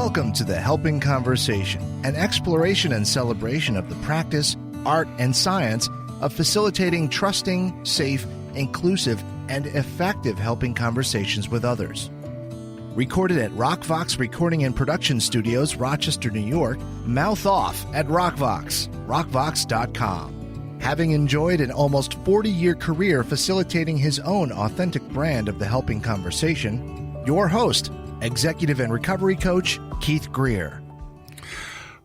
Welcome to the Helping Conversation, an exploration and celebration of the practice, art, and science of facilitating trusting, safe, inclusive, and effective helping conversations with others. Recorded at RockVox Recording and Production Studios, Rochester, New York, mouth off at RockVox, rockvox.com. Having enjoyed an almost 40-year career facilitating his own authentic brand of the helping conversation, your host, Executive and Recovery Coach, Keith Greer.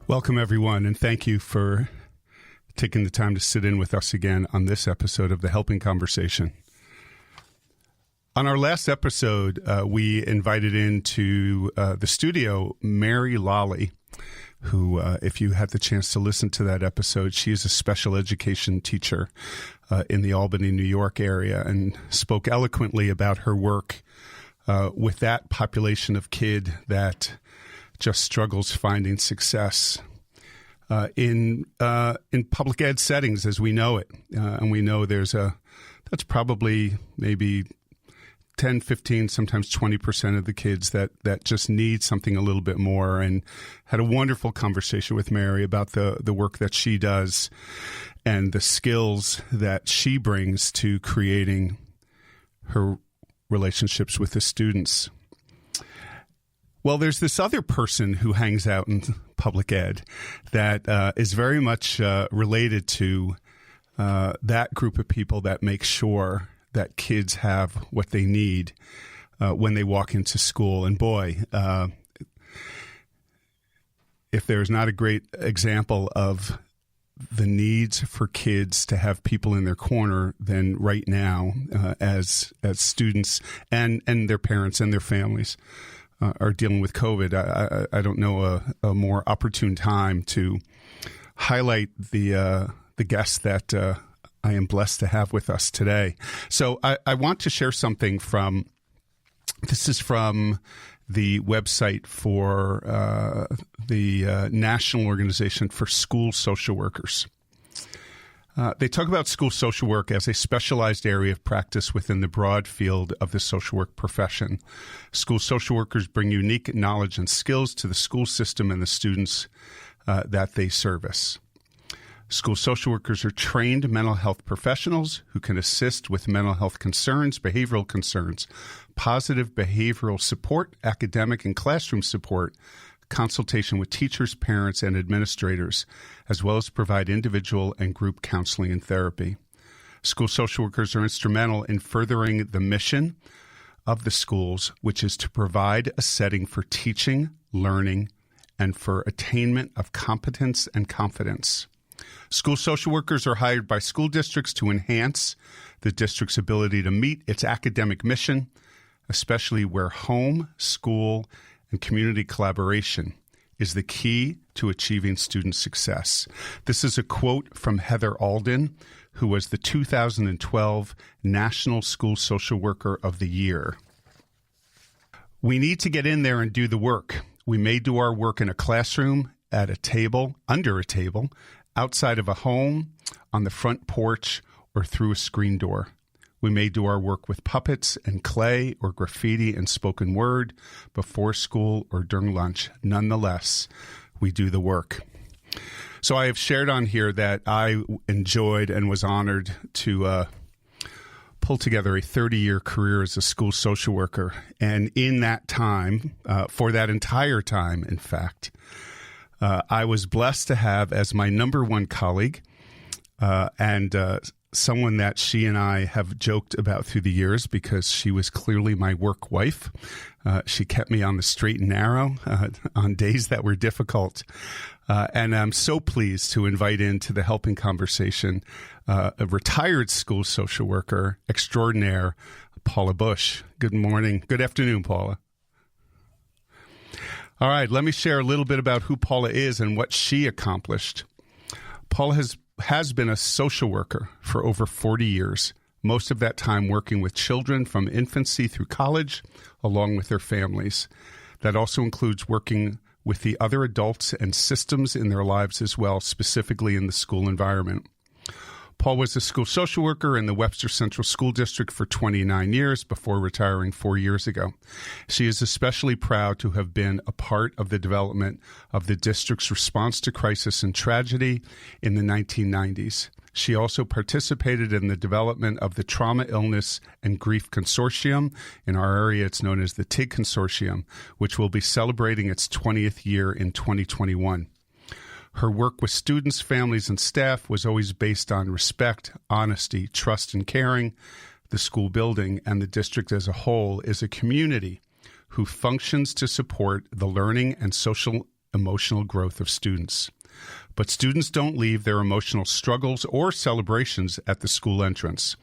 Welcome, everyone, and thank you for taking the time to sit in with us again on this episode of the Helping Conversation. On our last episode, we invited into the studio Mary Lawley, who, if you had the chance to listen to that episode, she is a special education teacher in the Albany, New York area, and spoke eloquently about her work with that population of kid that just struggles finding success in public ed settings as we know it. And we know that's probably maybe 10, 15, sometimes 20% of the kids that just need something a little bit more, and had a wonderful conversation with Mary about the work that she does and the skills that she brings to creating her relationships with the students. Well, there's this other person who hangs out in public ed that is very much related to that group of people that make sure that kids have what they need when they walk into school. And boy, if there's not a great example of the needs for kids to have people in their corner, then right now, as students and their parents and their families are dealing with COVID, I don't know a more opportune time to highlight the guests that I am blessed to have with us today. So I want to share something this is from the website for the National Organization for School Social Workers. They talk about school social work as a specialized area of practice within the broad field of the social work profession. School social workers bring unique knowledge and skills to the school system and the students that they service. School social workers are trained mental health professionals who can assist with mental health concerns, behavioral concerns, positive behavioral support, academic and classroom support, consultation with teachers, parents, and administrators, as well as provide individual and group counseling and therapy. School social workers are instrumental in furthering the mission of the schools, which is to provide a setting for teaching, learning, and for attainment of competence and confidence. School social workers are hired by school districts to enhance the district's ability to meet its academic mission, especially where home, school, and community collaboration is the key to achieving student success. This is a quote from Heather Alden, who was the 2012 National School Social Worker of the Year. We need to get in there and do the work. We may do our work in a classroom, at a table, under a table, outside of a home, on the front porch, or through a screen door. We may do our work with puppets and clay or graffiti and spoken word before school or during lunch. Nonetheless, we do the work. So I have shared on here that I enjoyed and was honored to pull together a 30-year career as a school social worker. And in that time, for that entire time, in fact, I was blessed to have as my number one colleague and someone that she and I have joked about through the years because she was clearly my work wife. She kept me on the straight and narrow on days that were difficult. And I'm so pleased to invite into the Helping Conversation a retired school social worker extraordinaire, Paula Busch. Good morning. Good afternoon, Paula. All right, let me share a little bit about who Paula is and what she accomplished. Paula has been a social worker for over 40 years, most of that time working with children from infancy through college, along with their families. That also includes working with the other adults and systems in their lives as well, specifically in the school environment. Paul was a school social worker in the Webster Central School District for 29 years before retiring 4 years ago. She is especially proud to have been a part of the development of the district's response to crisis and tragedy in the 1990s. She also participated in the development of the Trauma, Illness, and Grief Consortium. In our area, it's known as the TIG Consortium, which will be celebrating its 20th year in 2021. Her work with students, families, and staff was always based on respect, honesty, trust, and caring. The school building and the district as a whole is a community who functions to support the learning and social emotional growth of students. But students don't leave their emotional struggles or celebrations at the school entrance.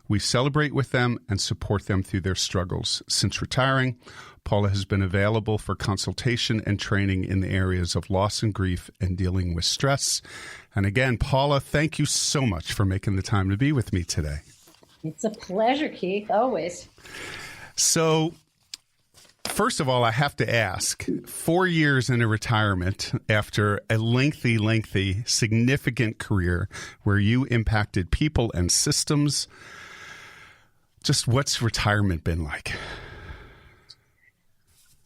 We celebrate with them and support them through their struggles. Since retiring, Paula has been available for consultation and training in the areas of loss and grief and dealing with stress. And again, Paula, thank you so much for making the time to be with me today. It's a pleasure, Keith, always. So, first of all, I have to ask, 4 years into retirement after a lengthy, significant career where you impacted people and systems, just what's retirement been like?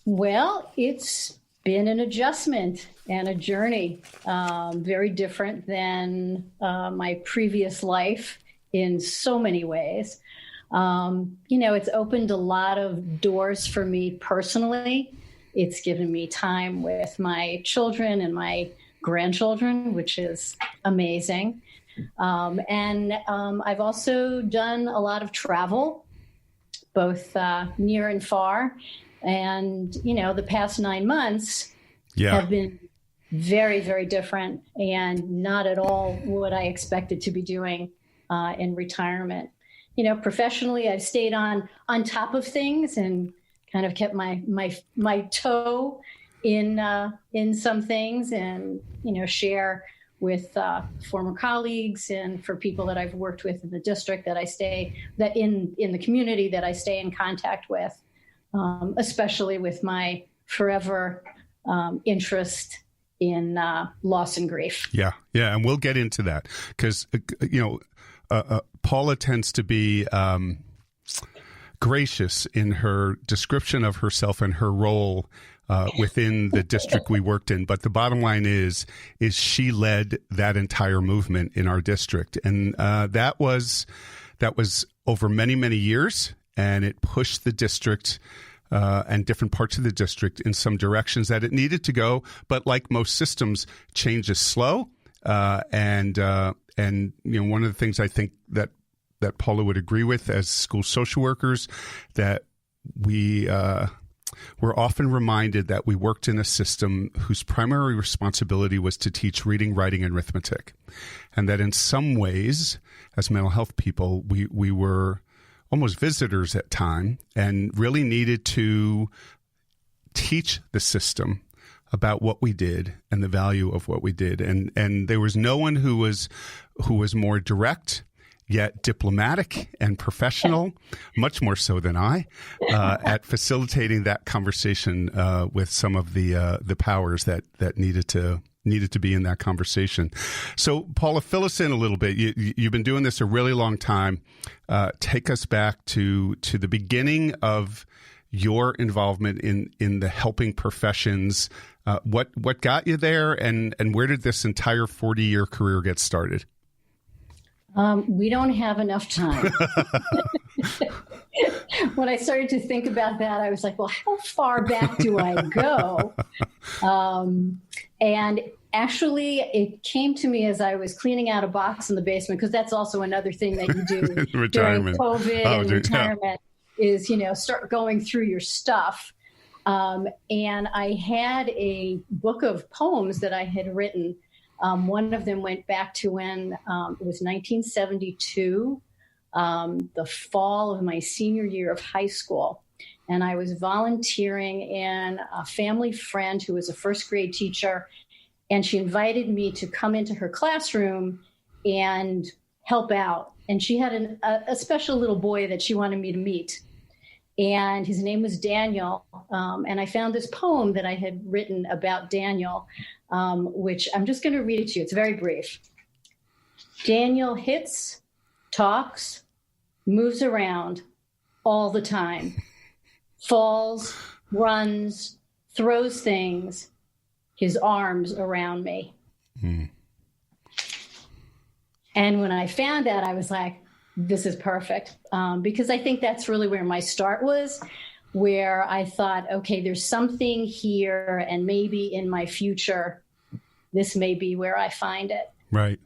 Well, it's been an adjustment and a journey, very different than my previous life in so many ways. It's opened a lot of doors for me personally. It's given me time with my children and my grandchildren, which is amazing. And I've also done a lot of travel, both near and far. And, the past 9 months have been very, very different and not at all what I expected to be doing in retirement. Professionally, I've stayed on top of things and kind of kept my toe in some things and, share with former colleagues and for people that I've worked with in the district that in the community that I stay in contact with, especially with my forever interest in loss and grief. Yeah. And we'll get into that because, Paula tends to be gracious in her description of herself and her role within the district we worked in. But the bottom line is she led that entire movement in our district. And that was over many, many years. And it pushed the district and different parts of the district in some directions that it needed to go. But like most systems, change is slow. And one of the things I think that Paula would agree with as school social workers, that we're often reminded that we worked in a system whose primary responsibility was to teach reading, writing, and arithmetic. And that in some ways, as mental health people, we were almost visitors at time and really needed to teach the system about what we did and the value of what we did. And there was no one who was more direct, yet diplomatic and professional, much more so than I, at facilitating that conversation with some of the powers that needed to be in that conversation. So, Paula, fill us in a little bit. You've been doing this a really long time. Take us back to the beginning of your involvement in the helping professions. What got you there, and where did this entire 40-year career get started? We don't have enough time. When I started to think about that, I was like, well, how far back do I go? And actually, it came to me as I was cleaning out a box in the basement, because that's also another thing that you do during COVID and retirement is, start going through your stuff. And I had a book of poems that I had written. One of them went back to when it was 1972, the fall of my senior year of high school. And I was volunteering in a family friend who was a first grade teacher. And she invited me to come into her classroom and help out. And she had a special little boy that she wanted me to meet. And his name was Daniel. And I found this poem that I had written about Daniel, which I'm just going to read it to you. It's very brief. Daniel hits, talks, moves around all the time, falls, runs, throws things, his arms around me. And when I found that, I was like, this is perfect. Because I think that's really where my start was, where I thought, okay, there's something here, and maybe in my future, this may be where I find it. Right.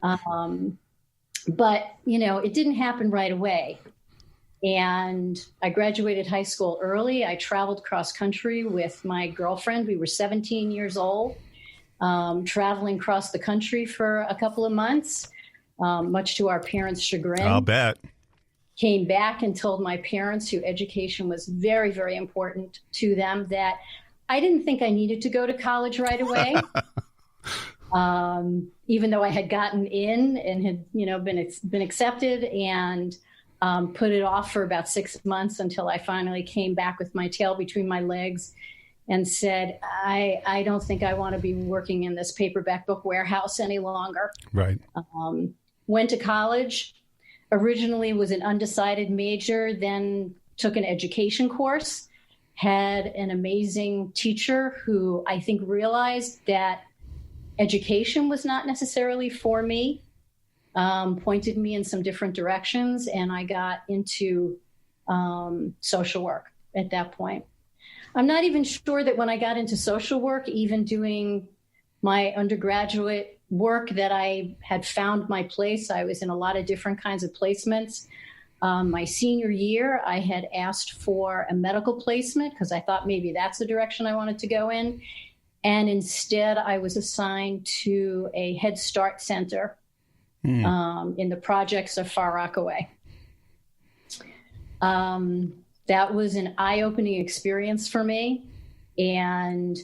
But, it didn't happen right away. And I graduated high school early. I traveled cross country with my girlfriend. We were 17 years old, traveling across the country for a couple of months, much to our parents' chagrin. I'll bet. Came back and told my parents, who education was very, very important to them, that I didn't think I needed to go to college right away. Even though I had gotten in and had, been accepted, and put it off for about 6 months until I finally came back with my tail between my legs and said, I don't think I want to be working in this paperback book warehouse any longer. Right. Went to college, originally was an undecided major, then took an education course, had an amazing teacher who I think realized that education was not necessarily for me, pointed me in some different directions, and I got into social work at that point. I'm not even sure that when I got into social work, even doing my undergraduate work, that I had found my place. I was in a lot of different kinds of placements. My senior year, I had asked for a medical placement because I thought maybe that's the direction I wanted to go in. And instead, I was assigned to a Head Start center in the projects of Far Rockaway. That was an eye-opening experience for me. And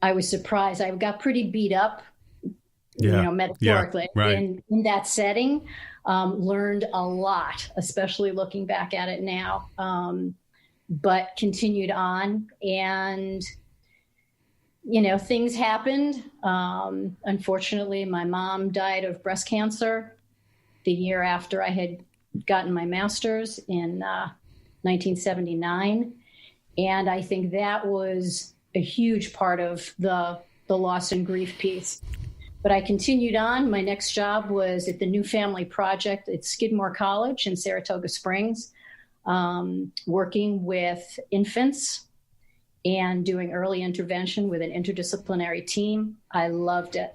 I was surprised. I got pretty beat up, metaphorically, in that setting. Learned a lot, especially looking back at it now, but continued on. And things happened. Unfortunately, my mom died of breast cancer the year after I had gotten my master's in 1979. And I think that was a huge part of the loss and grief piece. But I continued on. My next job was at the New Family Project at Skidmore College in Saratoga Springs, working with infants and doing early intervention with an interdisciplinary team. I loved it.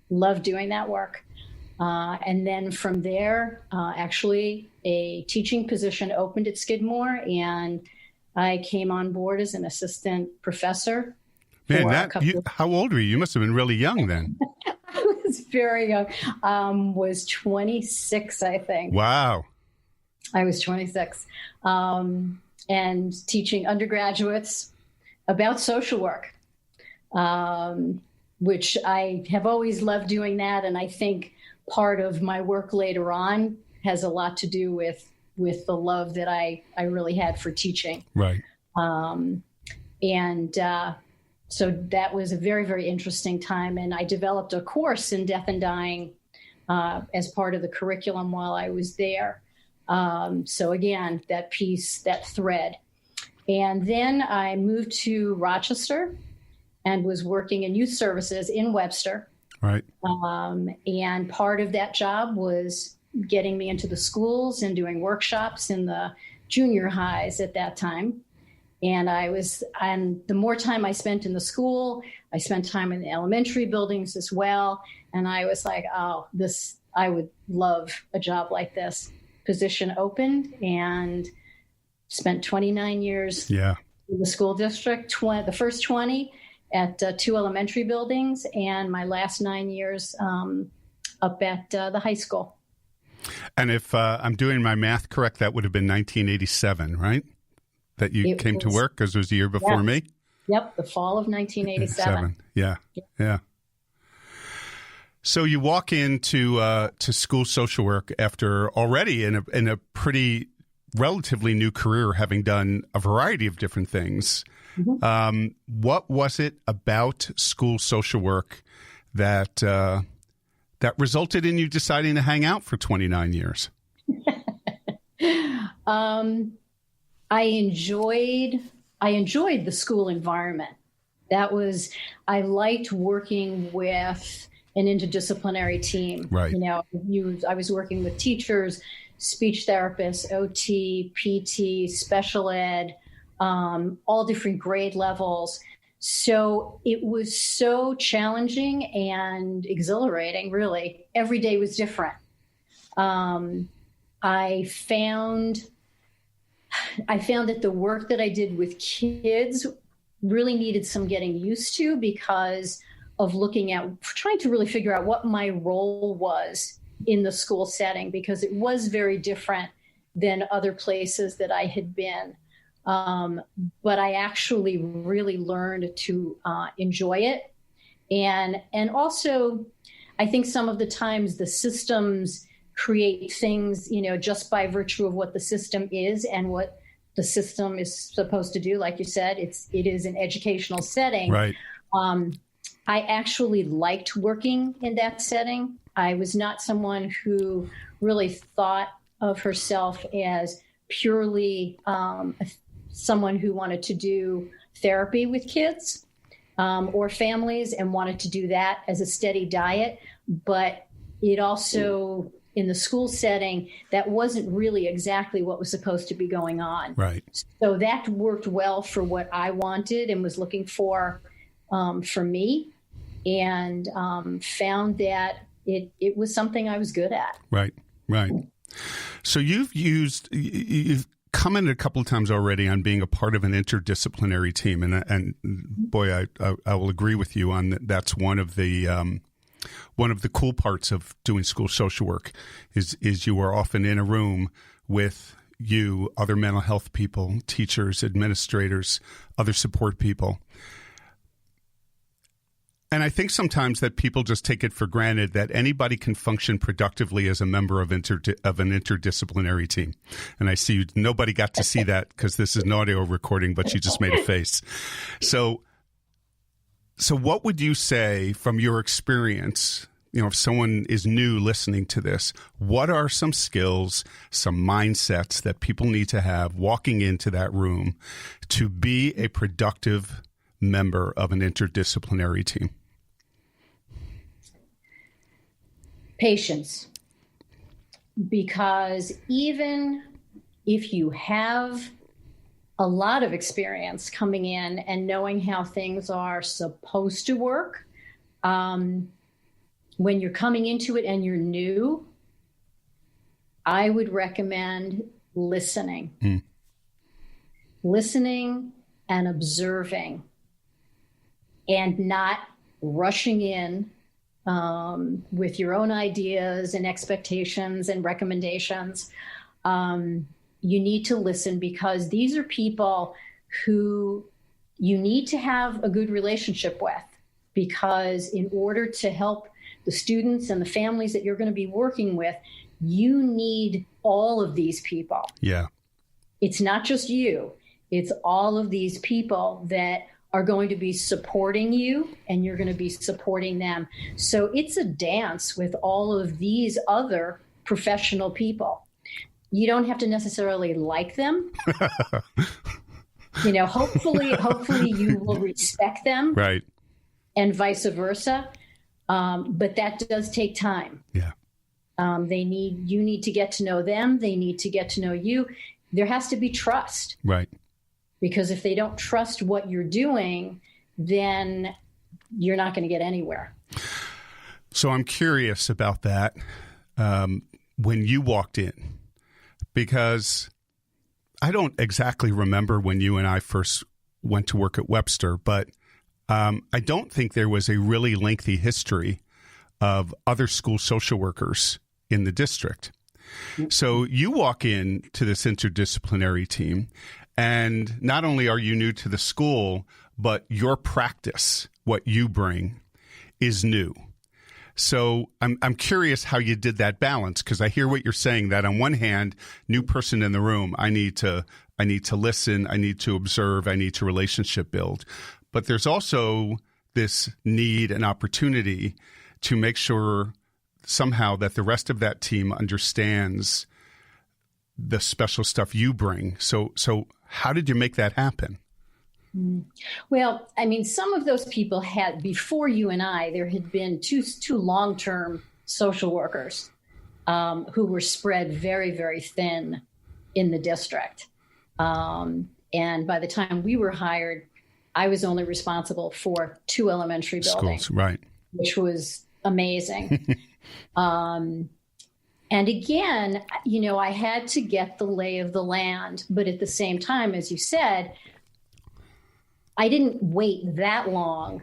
Loved doing that work. And then from there, actually, a teaching position opened at Skidmore, and I came on board as an assistant professor. Man, how old were you? You must have been really young then. I was very young. Was 26, I think. Wow. I was 26. And teaching undergraduates about social work, which I have always loved doing that. And I think part of my work later on has a lot to do with the love that I really had for teaching. Right. So that was a very, very interesting time. And I developed a course in death and dying as part of the curriculum while I was there. So again, that piece, that thread. And then I moved to Rochester and was working in youth services in Webster. Right. And part of that job was getting me into the schools and doing workshops in the junior highs at that time. And the more time I spent in the school, I spent time in the elementary buildings as well. And I was like, I would love a job like this. Position opened, and spent 29 years in the school district, the first 20 at 2 elementary buildings, and my last 9 years up at the high school. And if I'm doing my math correct, that would have been 1987, right? That you came to work, because it was the year before me? Yep, the fall of 1987. Yeah. So you walk into to school social work after already in a pretty relatively new career, having done a variety of different things. Mm-hmm. What was it about school social work that that resulted in you deciding to hang out for 29 years? I enjoyed the school environment. I liked working with an interdisciplinary team. Right. I was working with teachers, speech therapists, OT, PT, special ed, all different grade levels. So it was so challenging and exhilarating, really. Every day was different. I found that the work that I did with kids really needed some getting used to because of trying to really figure out what my role was in the school setting, because it was very different than other places that I had been. But I actually really learned to enjoy it. And also, I think some of the times the systems create things, just by virtue of what the system is and what the system is supposed to do. Like you said, it is an educational setting. Right. I actually liked working in that setting. I was not someone who really thought of herself as purely someone who wanted to do therapy with kids or families and wanted to do that as a steady diet. But it also, in the school setting, that wasn't really exactly what was supposed to be going on. Right. So that worked well for what I wanted and was looking for me, and found that it was something I was good at. Right. So you've commented a couple of times already on being a part of an interdisciplinary team, and boy, I will agree with you on that. That's one of the cool parts of doing school social work is you are often in a room with other mental health people, teachers, administrators, other support people. And I think sometimes that people just take it for granted that anybody can function productively as a member of an interdisciplinary team. And I see nobody got to see that because this is an audio recording, but you just made a face. So what would you say from your experience, if someone is new listening to this, what are some skills, some mindsets that people need to have walking into that room to be a productive member of an interdisciplinary team? Patience. Because even if you have a lot of experience coming in and knowing how things are supposed to work, when you're coming into it and you're new, I would recommend listening. Listening and observing, and not rushing in with your own ideas and expectations and recommendations. You need to listen, because these are people who you need to have a good relationship with, because in order to help the students and the families that you're going to be working with, you need all of these people. Yeah. It's not just you. It's all of these people that are going to be supporting you, and you're going to be supporting them. So it's a dance with all of these other professional people. You don't have to necessarily like them. Hopefully you will respect them. Right. And vice versa. But that does take time. Yeah. You need to get to know them. They need to get to know you. There has to be trust. Right. Because if they don't trust what you're doing, then you're not going to get anywhere. So I'm curious about that when you walked in, because I don't exactly remember when you and I first went to work at Webster, but I don't think there was a really lengthy history of other school social workers in the district. So you walk in to this interdisciplinary team, and not only are you new to the school, but your practice, what you bring, is new. So I'm curious how you did that balance, because I hear what you're saying, that on one hand, new person in the room, I need to listen, I need to observe, I need to relationship build. But there's also this need and opportunity to make sure somehow that the rest of that team understands the special stuff you bring. So how did you make that happen? Well, I mean, some of those people had, before you and I, there had been two long-term social workers who were spread very, very thin in the district. And by the time we were hired, I was only responsible for 2 elementary buildings, schools, right? Which was amazing. And again, I had to get the lay of the land, but at the same time, as you said, I didn't wait that long.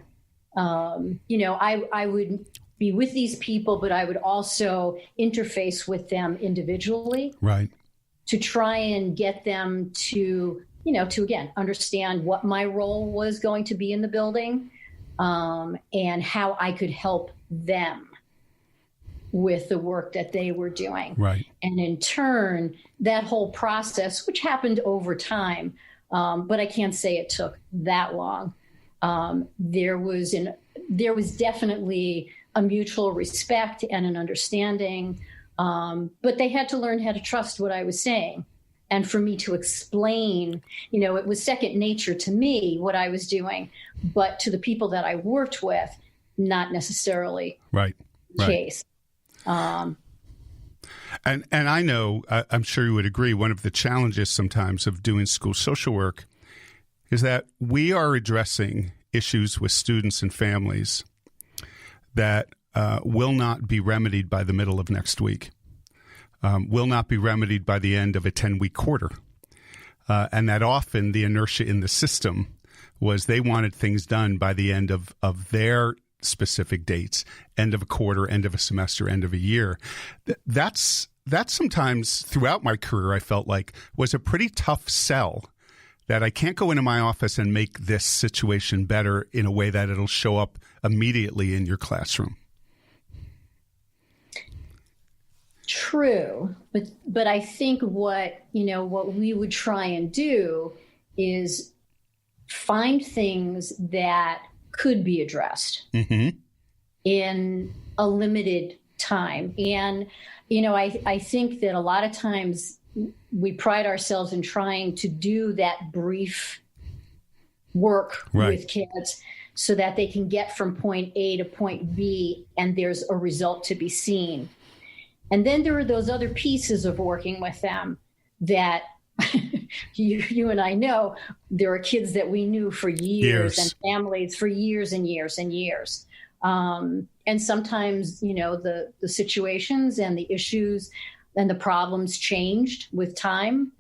I would be with these people, but I would also interface with them individually, right, to try and get them to again, understand what my role was going to be in the building, and how I could help them with the work that they were doing. Right. And in turn, that whole process, which happened over time, but I can't say it took that long. There was definitely a mutual respect and an understanding, but they had to learn how to trust what I was saying. And for me to explain, it was second nature to me what I was doing, but to the people that I worked with, not necessarily right. the case. And I know, I'm sure you would agree, one of the challenges sometimes of doing school social work is that we are addressing issues with students and families that will not be remedied by the middle of next week, will not be remedied by the end of a 10-week quarter. And that often the inertia in the system was they wanted things done by the end of their specific dates, end of a quarter, end of a semester, end of a year. That's sometimes throughout my career, I felt like was a pretty tough sell, that I can't go into my office and make this situation better in a way that it'll show up immediately in your classroom. True. But I think what we would try and do is find things that could be addressed in a limited time. And, I think that a lot of times we pride ourselves in trying to do that brief work with kids so that they can get from point A to point B and there's a result to be seen. And then there are those other pieces of working with them that you and I know there are kids that we knew for years and families for years and years and years. And sometimes, the situations and the issues and the problems changed with time.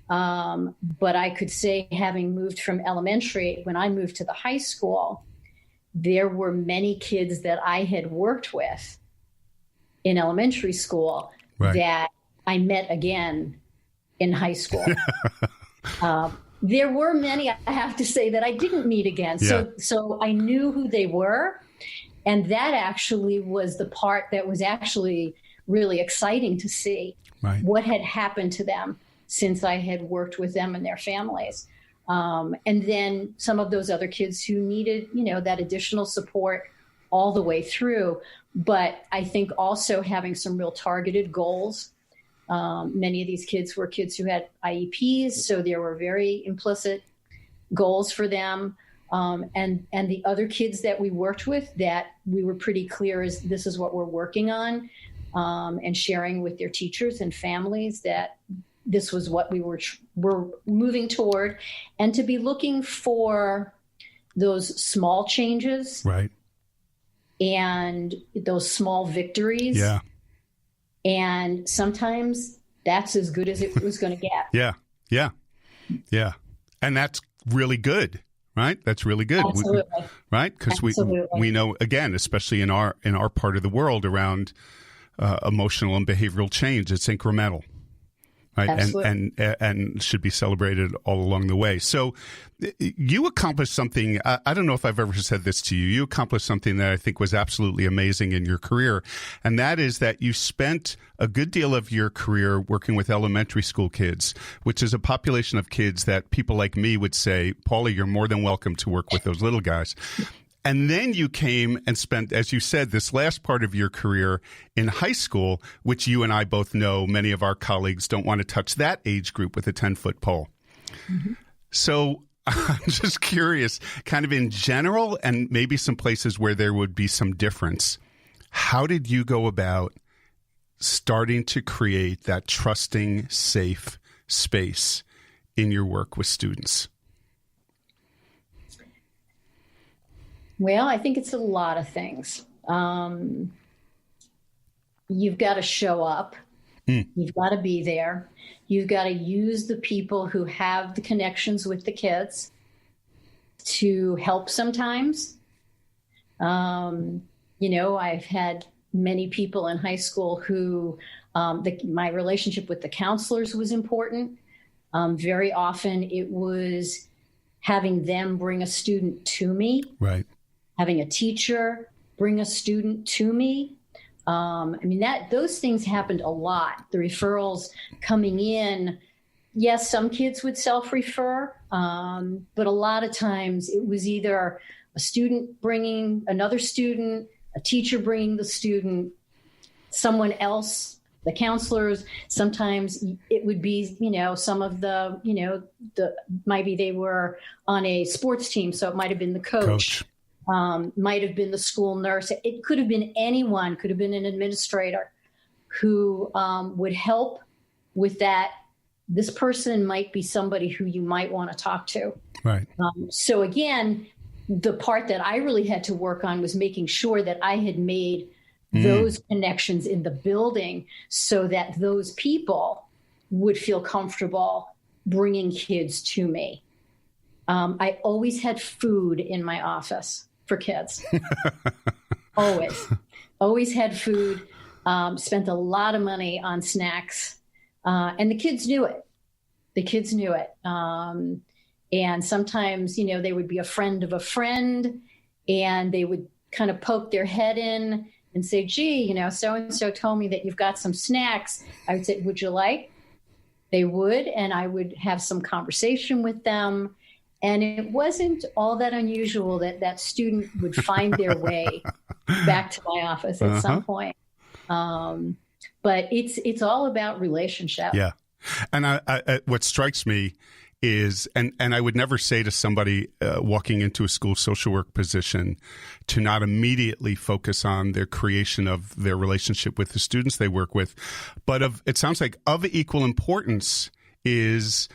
But I could say, having moved from elementary, when I moved to the high school, there were many kids that I had worked with in elementary school that I met again in high school. There were many, I have to say, that I didn't meet again. So I knew who they were. And that actually was the part that was actually really exciting to see what had happened to them since I had worked with them and their families. And then some of those other kids who needed, that additional support all the way through. But I think also having some real targeted goals. Many of these kids were kids who had IEPs, so there were very implicit goals for them. And the other kids that we worked with, that we were pretty clear is this is what we're working on, and sharing with their teachers and families that this was what we were moving toward, and to be looking for those small changes, and those small victories. Yeah. And sometimes that's as good as it was going to get. Yeah. And that's really good, right? That's really good. Absolutely. Right? Because we know, again, especially in our part of the world around emotional and behavioral change, it's incremental. Right. And should be celebrated all along the way. So you accomplished something. I don't know if I've ever said this to you. You accomplished something that I think was absolutely amazing in your career. And that is that you spent a good deal of your career working with elementary school kids, which is a population of kids that people like me would say, Paula, you're more than welcome to work with those little guys. And then you came and spent, as you said, this last part of your career in high school, which you and I both know many of our colleagues don't want to touch that age group with a 10-foot pole. Mm-hmm. So I'm just curious, kind of in general, and maybe some places where there would be some difference. How did you go about starting to create that trusting, safe space in your work with students? Well, I think it's a lot of things. You've got to show up. You've got to be there. You've got to use the people who have the connections with the kids to help sometimes. I've had many people in high school who my relationship with the counselors was important. Very often it was having them bring a student to me. Right. Having a teacher bring a student to me. Those things happened a lot. The referrals coming in, yes, some kids would self-refer, but a lot of times it was either a student bringing another student, a teacher bringing the student, someone else, the counselors. Sometimes it would be, some of maybe they were on a sports team, so it might have been the coach. Might have been the school nurse. It could have been anyone, could have been an administrator who would help with that. This person might be somebody who you might want to talk to. Right. So again, the part that I really had to work on was making sure that I had made those connections in the building so that those people would feel comfortable bringing kids to me. I always had food in my office for kids. Always had food, spent a lot of money on snacks. And the kids knew it. And sometimes, they would be a friend of a friend and they would kind of poke their head in and say, gee, so-and-so told me that you've got some snacks. I would say, would you like? They would, and I would have some conversation with them. And it wasn't all that unusual that student would find their way back to my office at some point. But it's all about relationship. Yeah. And I what strikes me is, and I would never say to somebody walking into a school social work position to not immediately focus on their creation of their relationship with the students they work with. But it sounds like of equal importance is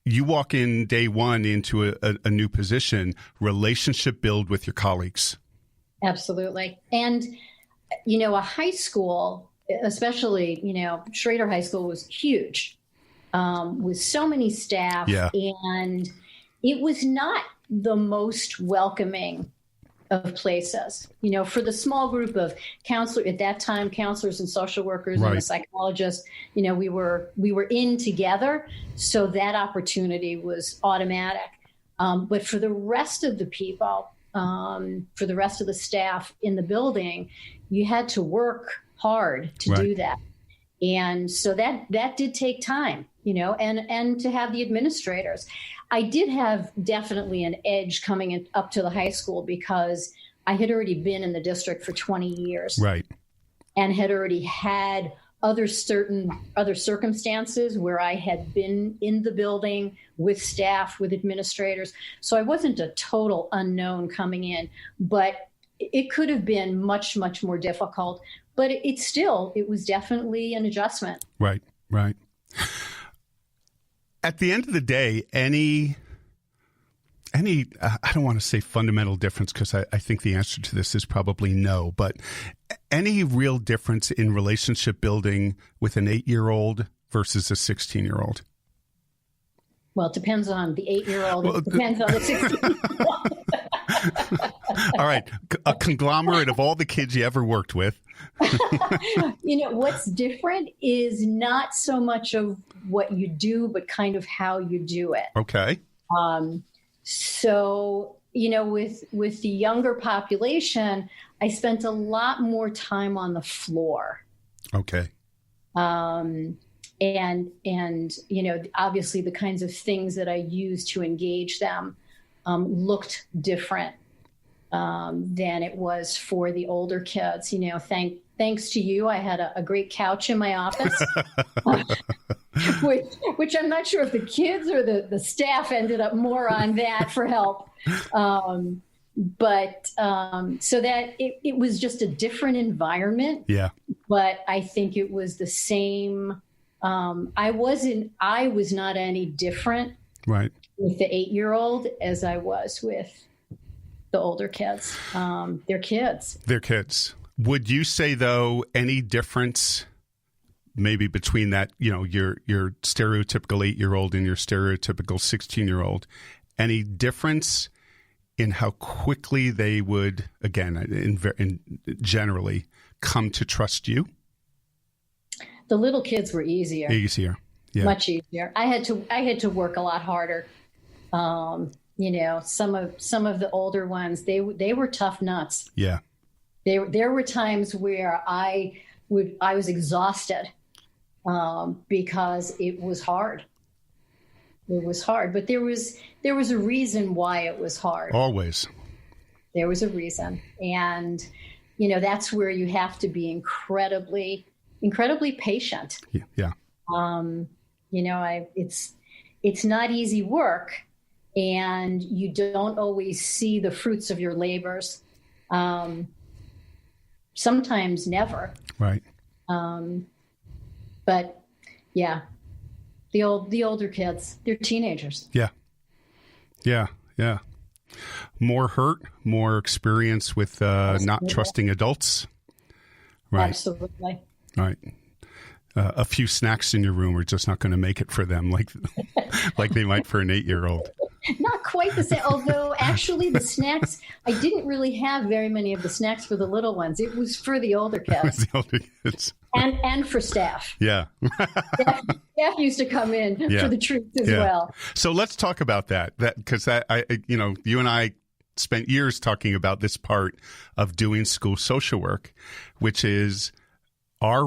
you walk in day one into a new position, relationship build with your colleagues. Absolutely. And, a high school, especially, Schrader High School was huge, with so many staff. Yeah. And it was not the most welcoming of places, for the small group of counselors at that time, counselors and social workers and a psychologist, we were in together. So that opportunity was automatic. But for the rest of the people, for the rest of the staff in the building, you had to work hard to do that. And so that did take time, and to have the administrators. I did have definitely an edge coming up to the high school because I had already been in the district for 20 years. Right. And had already had other circumstances where I had been in the building with staff, with administrators. So I wasn't a total unknown coming in, but it could have been much, much more difficult. But it was definitely an adjustment. Right. At the end of the day, any I don't want to say fundamental difference because I think the answer to this is probably no, but any real difference in relationship building with an 8-year-old versus a 16-year-old? Well, it depends on the 8-year-old. It depends on the 16-year-old. All right. A conglomerate of all the kids you ever worked with. What's different is not so much of what you do, but kind of how you do it. Okay. So, with the younger population, I spent a lot more time on the floor. Okay. And obviously the kinds of things that I used to engage them looked different. than it was for the older kids. Thanks to you, I had a great couch in my office, which I'm not sure if the kids or the staff ended up more on that for help. But so that it was just a different environment. Yeah. But I think it was the same. I was not any different Right. with the 8-year-old as I was with the older kids. They're kids. They're kids. Would you say, though, any difference maybe between that, your stereotypical 8-year-old and your stereotypical 16-year-old, any difference in how quickly they would, again, in generally, come to trust you? The little kids were easier. Easier. Yeah. Much easier. I had to work a lot harder. Some of the older ones, they were tough nuts. Yeah. There were times where I was exhausted because it was hard. It was hard, but there was a reason why it was hard. Always. There was a reason, and that's where you have to be incredibly patient. Yeah. It's not easy work, and you don't always see the fruits of your labors. Sometimes never. Right. But yeah, the older kids, they're teenagers. Yeah. More hurt, more experience with not trusting adults. Right. Absolutely. Right. A few snacks in your room are just not going to make it for them like they might for an 8-year-old. Not quite the same, although actually the snacks, I didn't really have very many of the snacks for the little ones. It was for the older kids. The older kids. And for staff. Yeah. Staff used to come in for the treats as well. So let's talk about that because you and I spent years talking about this part of doing school social work, which is our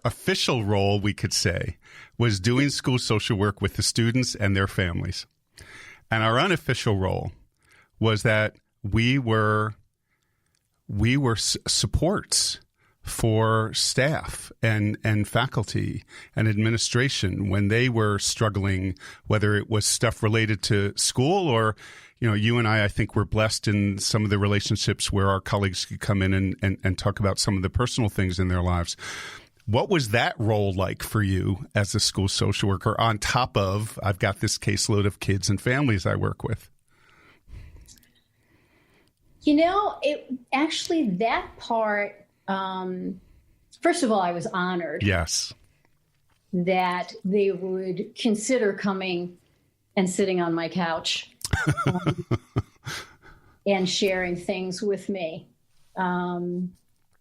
official role, we could say, was doing school social work with the students and their families. And our unofficial role was that we were supports for staff and faculty and administration when they were struggling, whether it was stuff related to school or, you and I think we're blessed in some of the relationships where our colleagues could come in and talk about some of the personal things in their lives. What was that role like for you as a school social worker on top of, I've got this caseload of kids and families I work with? That part, first of all, I was honored. Yes. That they would consider coming and sitting on my couch and sharing things with me.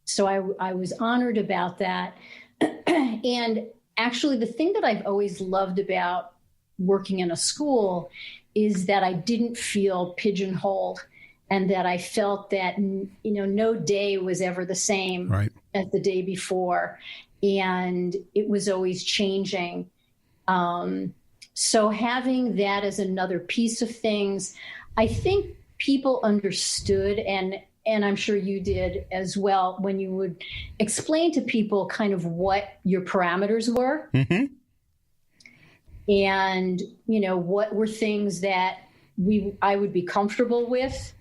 So I was honored about that. And actually, the thing that I've always loved about working in a school is that I didn't feel pigeonholed and that I felt that, no day was ever the same as the day before. And it was always changing. So having that as another piece of things, I think people understood, and I'm sure you did as well, when you would explain to people kind of what your parameters were. Mm-hmm. And, what were things that I would be comfortable with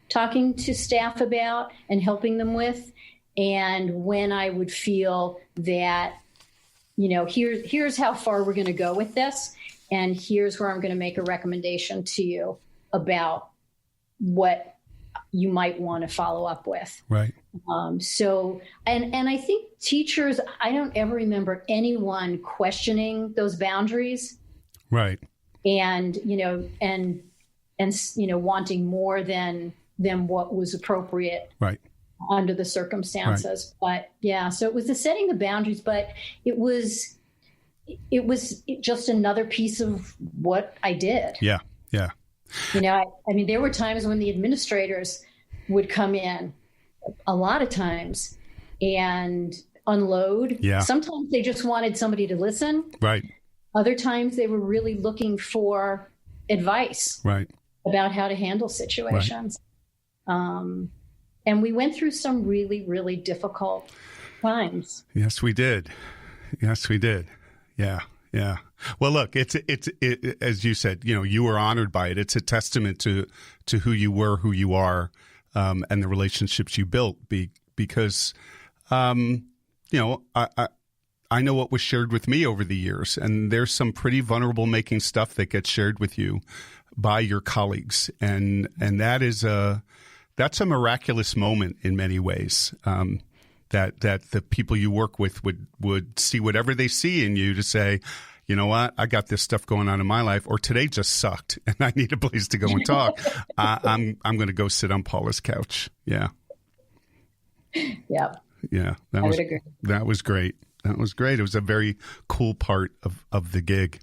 talking to staff about and helping them with. And when I would feel that, here's how far we're going to go with this. And here's where I'm going to make a recommendation to you about what you might want to follow up with. Right. So I think teachers, I don't ever remember anyone questioning those boundaries. Right. And, wanting more than what was appropriate. Right. Under the circumstances. Right. But so it was the setting the boundaries, but it was just another piece of what I did. Yeah. Yeah. There were times when the administrators would come in, a lot of times, and unload. Yeah. Sometimes they just wanted somebody to listen. Right. Other times they were really looking for advice. Right. About how to handle situations. And we went through some really, really difficult times. Yes, we did. Yes, we did. Yeah. Yeah. Well, look, it's as you said, you were honored by it. It's a testament to who you were, who you are, and the relationships you built. Because, I know what was shared with me over the years, and there's some pretty vulnerable making stuff that gets shared with you by your colleagues, and that's a miraculous moment in many ways. That the people you work with would see whatever they see in you to say, you know what, I got this stuff going on in my life, or today just sucked and I need a place to go and talk. I'm going to go sit on Paula's couch. Yeah. Yeah. Yeah. I would agree. That was great. That was great. It was a very cool part of the gig.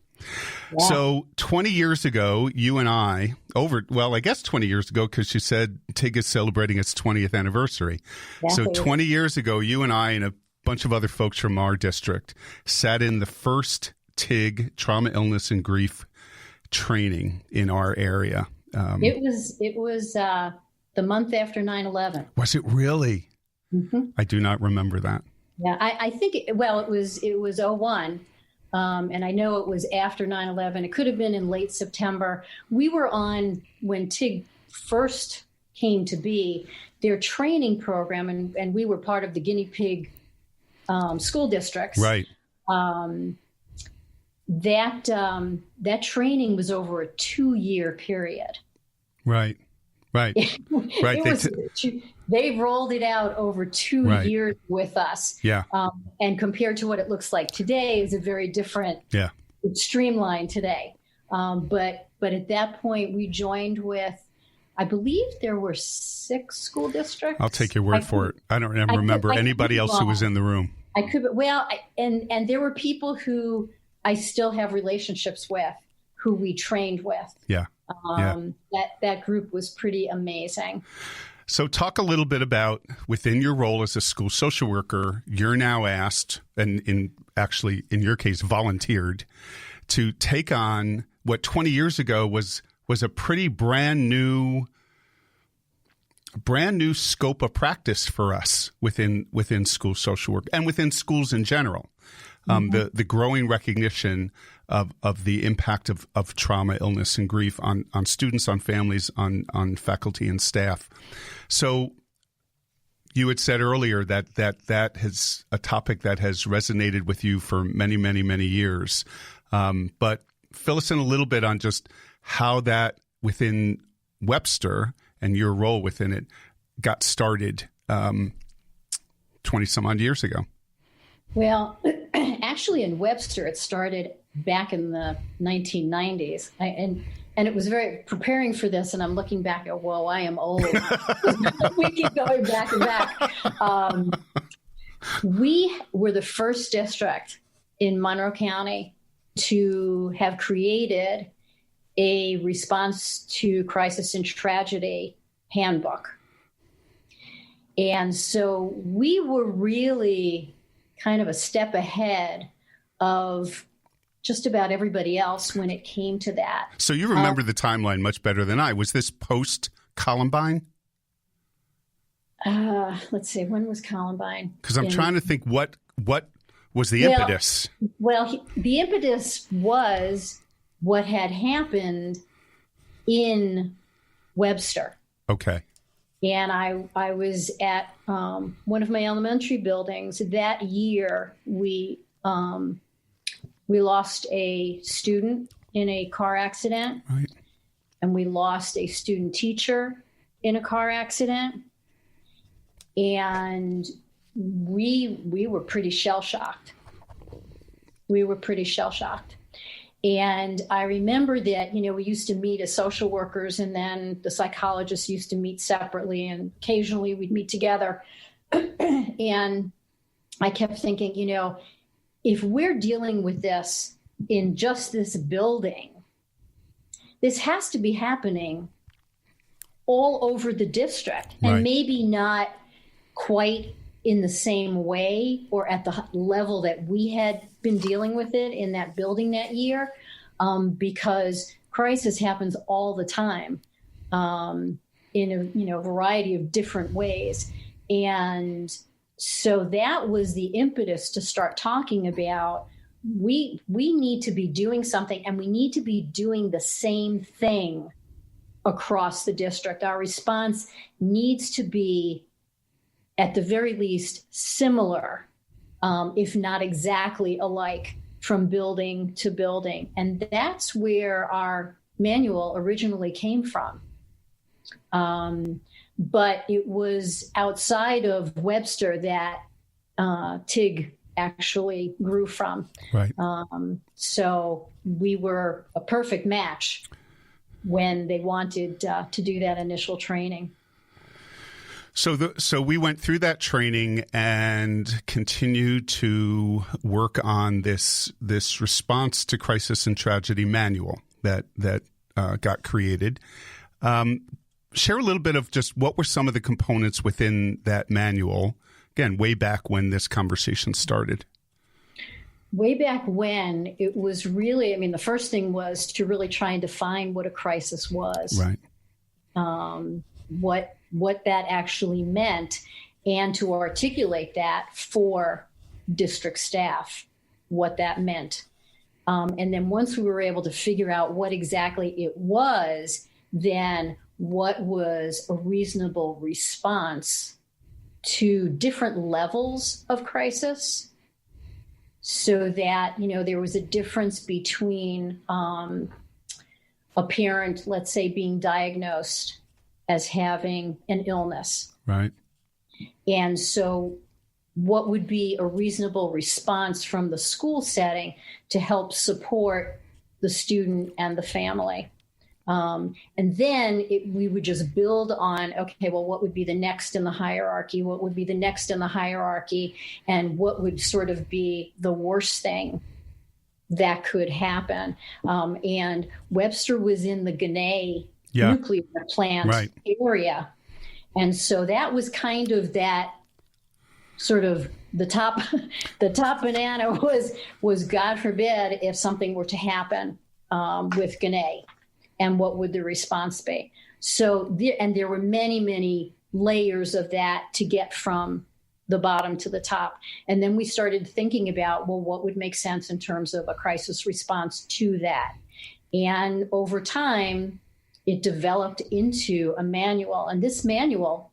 Yeah. So 20 years ago, you and I, I guess 20 years ago, because you said TIG is celebrating its 20th anniversary. Yeah, so 20 years ago, you and I and a bunch of other folks from our district sat in the first TIG, trauma, illness, and grief training in our area. It was the month after 9/11. Was it really? Mm-hmm. I do not remember that. Yeah, I think, it was 01. And I know it was after 9/11. It could have been in late September. We were on, when TIG first came to be, their training program, and we were part of the guinea pig school districts. Right. That training was over a 2-year period. Right. Right. Right. They rolled it out over 2 years with us. Yeah. And compared to what it looks like today, is a very different. Yeah. It's streamlined today. But at that point, we joined with, I believe there were 6 school districts. I'll take your word for it. I don't remember anybody else who was in the room. I could, and there were people who I still have relationships with, who we trained with. Yeah. That group was pretty amazing. So talk a little bit about, within your role as a school social worker, you're now asked, and in your case, volunteered, to take on what 20 years ago was a pretty brand new scope of practice for us within school social work and within schools in general. The growing recognition of the impact of trauma, illness, and grief on students, on families, on faculty and staff. So you had said earlier that has a topic that has resonated with you for many, many, many years. But fill us in a little bit on just how that within Webster and your role within it got started 20 some odd years ago. Well, actually in Webster, it started back in the 1990s. And it was very preparing for this. And I'm looking back at, whoa, I am old. We keep going back and back. We were the first district in Monroe County to have created a response to crisis and tragedy handbook. And so we were really kind of a step ahead of just about everybody else when it came to that. So you remember the timeline much better than I. Was this post-Columbine? Let's see. When was Columbine? Because I'm trying to think what was the impetus? Well, the impetus was what had happened in Webster. Okay. And I was at one of my elementary buildings. That year, we lost a student in a car accident. Right. And we lost a student teacher in a car accident. And we were pretty shell-shocked. And I remember that, we used to meet as social workers, and then the psychologists used to meet separately, and occasionally we'd meet together. And I kept thinking, if we're dealing with this in just this building, this has to be happening all over the district, and right. maybe not quite in the same way or at the level that we had been dealing with it in that building that year, because crisis happens all the time in a variety of different ways. And so that was the impetus to start talking about we need to be doing something, and we need to be doing the same thing across the district. Our response needs to be, at the very least, similar, if not exactly alike, from building to building. And that's where our manual originally came from. But it was outside of Webster that TIG actually grew from. Right. So we were a perfect match when they wanted to do that initial training. So we went through that training and continued to work on this response to crisis and tragedy manual that got created. Share a little bit of just what were some of the components within that manual, again, way back when this conversation started. Way back when, it was really, the first thing was to really try and define what a crisis was. Right. What that actually meant, and to articulate that for district staff, what that meant. And then once we were able to figure out what exactly it was, then what was a reasonable response to different levels of crisis, so that, there was a difference between a parent, let's say, being diagnosed as having an illness. Right. And so what would be a reasonable response from the school setting to help support the student and the family? And then we would just build on, okay, well, what would be the next in the hierarchy? What would be the next in the hierarchy? And what would sort of be the worst thing that could happen? And Webster was in the Gannett nuclear plant area. And so that was kind of that sort of the top banana was God forbid if something were to happen with Gannett. And what would the response be? So, there were many, many layers of that to get from the bottom to the top. And then we started thinking about, well, what would make sense in terms of a crisis response to that? And over time, it developed into a manual. And this manual,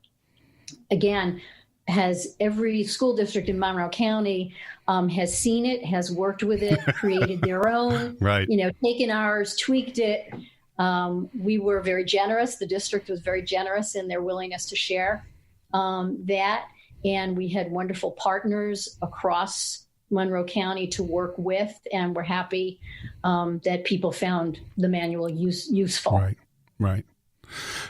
again, has every school district in Monroe County has seen it, has worked with it, created their own, taken ours, tweaked it. We were very generous. The district was very generous in their willingness to share that. And we had wonderful partners across Monroe County to work with. And we're happy that people found the manual useful. Right.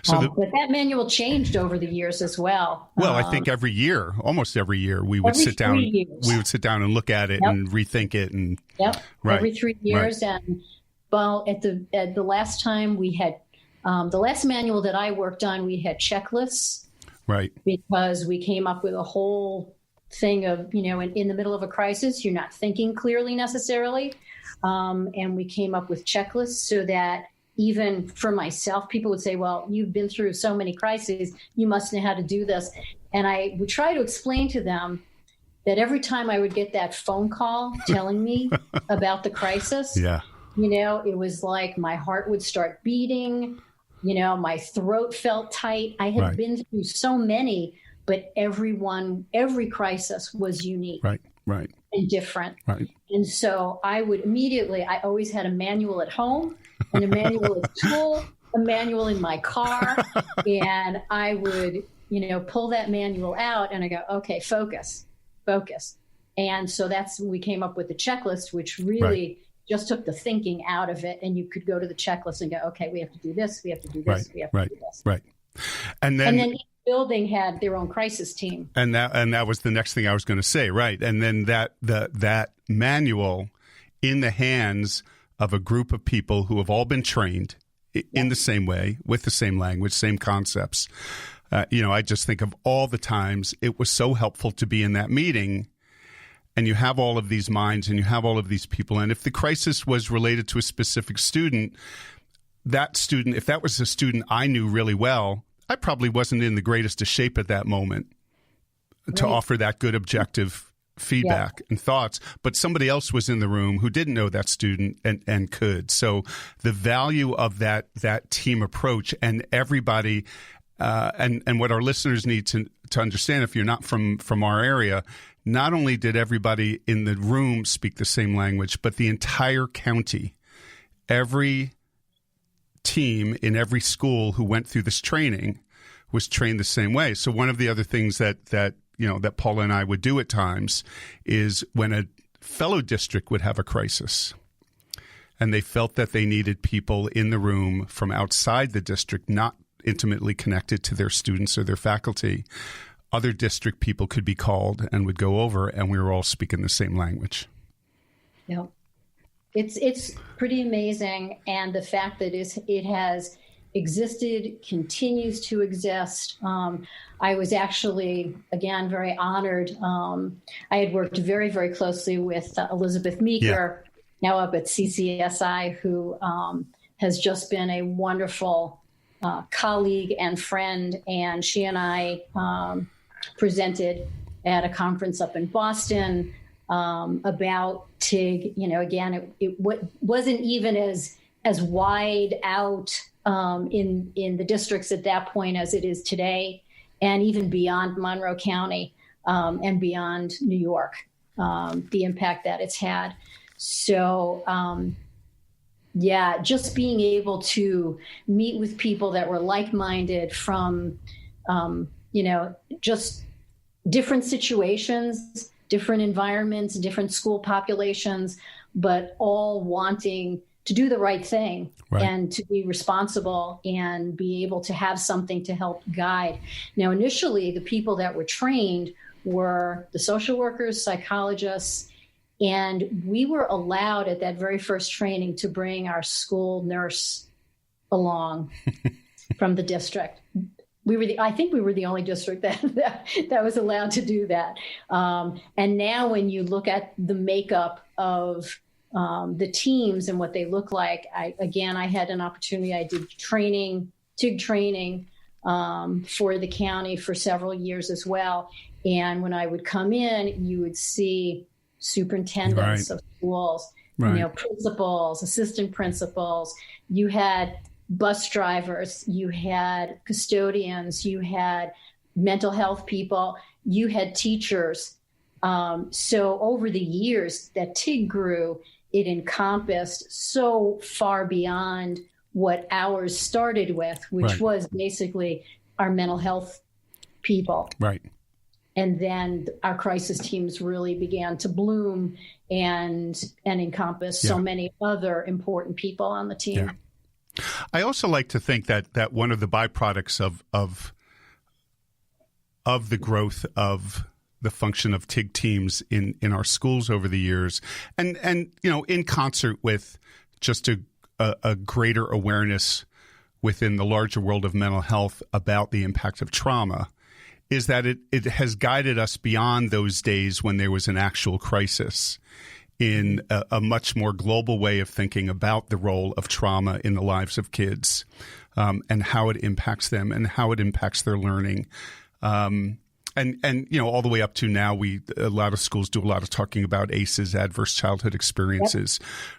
So but that manual changed over the years as well. Well, I think almost every year, we would sit down. We would sit down and look at it and rethink it. And every 3 years. And well, at the last time we had the last manual that I worked on, we had checklists, right? Because we came up with a whole thing of in the middle of a crisis, you're not thinking clearly necessarily, and we came up with checklists so that even for myself, people would say, well, you've been through so many crises, you must know how to do this. And I would try to explain to them that every time I would get that phone call telling me about the crisis, it was like my heart would start beating, my throat felt tight. I had been through so many, but every crisis was unique. Right. And different. Right. And so I always had a manual at home and a manual at school, a manual in my car. And I would, pull that manual out and I go, okay, focus. And so that's when we came up with the checklist, which really just took the thinking out of it. And you could go to the checklist and go, okay, we have to do this. We have to do this. We have to do this. Right. And then each building had their own crisis team. And that was the next thing I was going to say. Right. And then that manual in the hands of a group of people who have all been trained in the same way, with the same language, same concepts. I just think of all the times it was so helpful to be in that meeting, and you have all of these minds and you have all of these people. And if the crisis was related to a specific student, if that was a student I knew really well, I probably wasn't in the greatest of shape at that moment to offer that good objective feedback and thoughts, but somebody else was in the room who didn't know that student and could. So the value of that team approach, and everybody, and what our listeners need to understand, if you're not from our area, not only did everybody in the room speak the same language, but the entire county, every team in every school who went through this training was trained the same way. So one of the other things that Paula and I would do at times is when a fellow district would have a crisis and they felt that they needed people in the room from outside the district, not intimately connected to their students or their faculty, other district people could be called and would go over, and we were all speaking the same language. Yeah. It's pretty amazing. And the fact that it has existed, continues to exist. I was actually, again, very honored. I had worked very, very closely with Elizabeth Meeker, now up at CCSI, who has just been a wonderful colleague and friend. And she and I presented at a conference up in Boston about TIG. Again, it wasn't even as wide out in the districts at that point as it is today, and even beyond Monroe County and beyond New York, the impact that it's had. So, just being able to meet with people that were like-minded from, just different situations, different environments, different school populations, but all wanting to do the right thing and to be responsible and be able to have something to help guide. Now, initially, the people that were trained were the social workers, psychologists, and we were allowed at that very first training to bring our school nurse along from the district. I think we were the only district that was allowed to do that. And now when you look at the makeup of the teams and what they look like, I had an opportunity. I did TIG training for the county for several years as well. And when I would come in, you would see superintendents of schools, principals, assistant principals. You had bus drivers, you had custodians, you had mental health people, you had teachers. So over the years that TIG grew, it encompassed so far beyond what ours started with, which was basically our mental health people. Right. And then our crisis teams really began to bloom and encompass so many other important people on the team. Yeah. I also like to think that one of the byproducts of the growth of the function of TIG teams in our schools over the years, and in concert with just a greater awareness within the larger world of mental health about the impact of trauma, is that it has guided us beyond those days when there was an actual crisis in a much more global way of thinking about the role of trauma in the lives of kids, and how it impacts them and how it impacts their learning. And all the way up to now, a lot of schools do a lot of talking about ACEs, adverse childhood experiences,